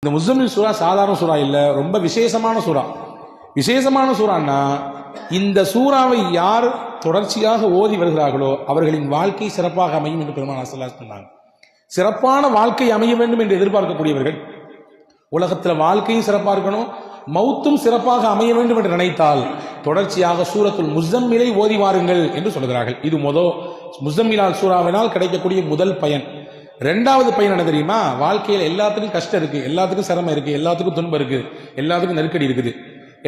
இந்த முஸ்லிம் சூரா சாதாரண சூறா இல்ல, ரொம்ப விசேஷமான சூறா. விசேஷமான சூறான்னா இந்த சூறாவை யார் தொடர்ச்சியாக ஓதி வருகிறார்களோ அவர்களின் வாழ்க்கை சிறப்பாக அமையும் என்று பெருமானார் ஸல்லல்லாஹு அலைஹி வஸல்லம் சொன்னாங்க. சிறப்பான வாழ்க்கை அமைய வேண்டும் என்று எதிர்பார்க்கக்கூடியவர்கள், உலகத்தில் வாழ்க்கையும் சிறப்பாக இருக்கணும், மௌத்தும் சிறப்பாக அமைய வேண்டும் என்று நினைத்தால் தொடர்ச்சியாக சூரத்துல் முஸம்மிலை ஓதி வாருங்கள் என்று சொல்கிறார்கள். இது முஸம்மிலால் சூறாவினால் கிடைக்கக்கூடிய முதல் பயன். ரெண்டாவது பயன் என்ன தெரியுமா? வாழ்க்கையில் எல்லாத்துக்கும் கஷ்டம் இருக்கு, எல்லாத்துக்கும் சிரமம் இருக்கு, எல்லாத்துக்கும் துன்பம் இருக்கு, எல்லாத்துக்கும் நெருக்கடி இருக்குது.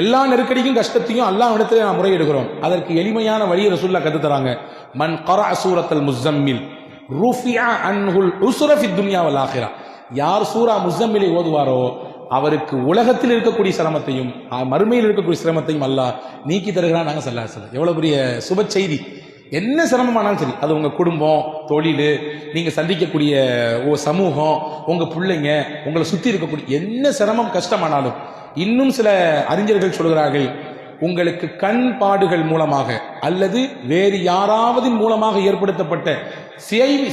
எல்லா நெருக்கடிக்கும் கஷ்டத்தையும் அல்லாஹ் இடத்துல நாம் முறையிடுகிறோம். அதற்கு எளிமையான வழியை ரசூலுல்லாஹ் கத்து தராங்க. மன் கரஅ சூரத்துல் முஸம்மில் ருஃபிஅ அன்ஹுல் உஸ்ர ஃபித் துன்யா வல் ஆখিরাহ. யார் சூரா முஸம்மிலை ஓதுவாரோ அவருக்கு உலகத்தில் இருக்கக்கூடிய சிரமத்தையும் மறுமையில் இருக்கக்கூடிய சிரமத்தையும் அல்லாஹ் நீக்கி தருகிறான். நாங்கள் ஸல்லல்லாஹு அலைஹி வஸல்லம். எவ்வளவு பெரிய சுப செய்தி! என்ன சிரமமானாலும் சரி, அது உங்க குடும்பம், தொழில், நீங்க சந்திக்கக்கூடிய சமூகம், உங்க பிள்ளைங்க, உங்களை சுத்தி இருக்கக்கூடிய என்ன சிரமம் கஷ்டமானாலும், இன்னும் சில அறிஞர்கள் சொல்கிறார்கள், உங்களுக்கு கண் பாடுகள் மூலமாக அல்லது வேறு யாராவது மூலமாக ஏற்படுத்தப்பட்ட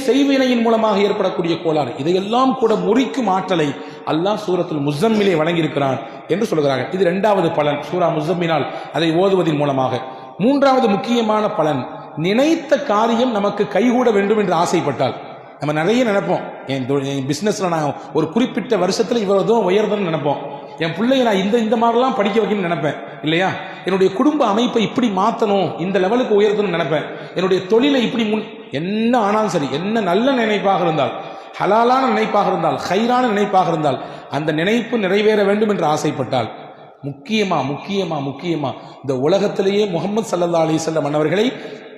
செய்வினையின் மூலமாக ஏற்படக்கூடிய கோளாறு, இதையெல்லாம் கூட முறிக்கும் ஆற்றலை அல்லாஹ் சூரத்துல் முஸம்மிலே வழங்கியிருக்கிறான் என்று சொல்கிறார்கள். இது இரண்டாவது பலன், சூரா முஸம்மினால் அதை ஓதுவதன் மூலமாக. மூன்றாவது முக்கியமான பலன், நினைத்த காரியம் நமக்கு கைகூட வேண்டும் என்று ஆசைப்பட்டால். நம்ம நிறைய நினைப்போம், என் பிசினஸ்ல நான் ஒரு குறிப்பிட்ட வருஷத்துல இவ்வளவு தூரம் உயர்தன்னு நினைப்போம், என் பிள்ளைய நான் இந்த மாதிரிலாம் படிக்க வைக்கணும்னு நினைப்பேன் இல்லையா, என்னுடைய குடும்ப அமைப்பை இப்படி மாற்றணும், இந்த லெவலுக்கு உயர்த்தணும்னு நினைப்பேன், என்னுடைய தொழிலை இப்படி என்ன ஆனாலும் சரி, என்ன நல்ல நினைப்பாக இருந்தால், ஹலாலான நினைப்பாக இருந்தால், ஹைரான நினைப்பாக இருந்தால், அந்த நினைப்பு நிறைவேற வேண்டும் என்று ஆசைப்பட்டால் முக்கியமா முக்கியமா முக்கியமா இந்த உலகத்திலேயே முஹம்மது ஸல்லல்லாஹு அலைஹி வஸல்லம் அவர்களை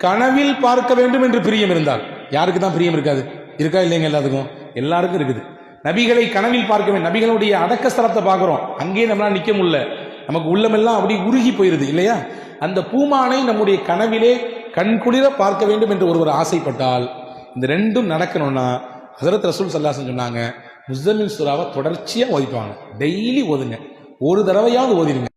கனவில் பார்க்க வேண்டும் என்று பிரியம் இருந்தால், யாருக்கு தான் பிரியம் இருக்காது? இருக்கா இல்லைங்க? எல்லாத்துக்கும், எல்லாருக்கும் இருக்குது. நபிகளை கனவில் பார்க்க வேண்டும். நபிகளுடைய அடக்க ஸ்தலத்தை பார்க்கிறோம், அங்கேயே நம்மளால நிக்க முடியல, நமக்கு உள்ளமெல்லாம் அப்படி உருகி போயிருது இல்லையா? அந்த பூமானை நம்முடைய கனவிலே கண்குளிர பார்க்க வேண்டும் என்று ஒருவர் ஆசைப்பட்டால், இந்த ரெண்டும் நடக்கணும்னா ஹஸரத் ரசூல் ஸல்லல்லாஹு அலைஹி வஸல்லம் சொன்னாங்க, முஸம்மில் சூராவை தொடர்ச்சியா ஓதிப்பாங்க. டெய்லி ஓதுங்க, ஒரு தடவையாவது ஓதிடுங்க.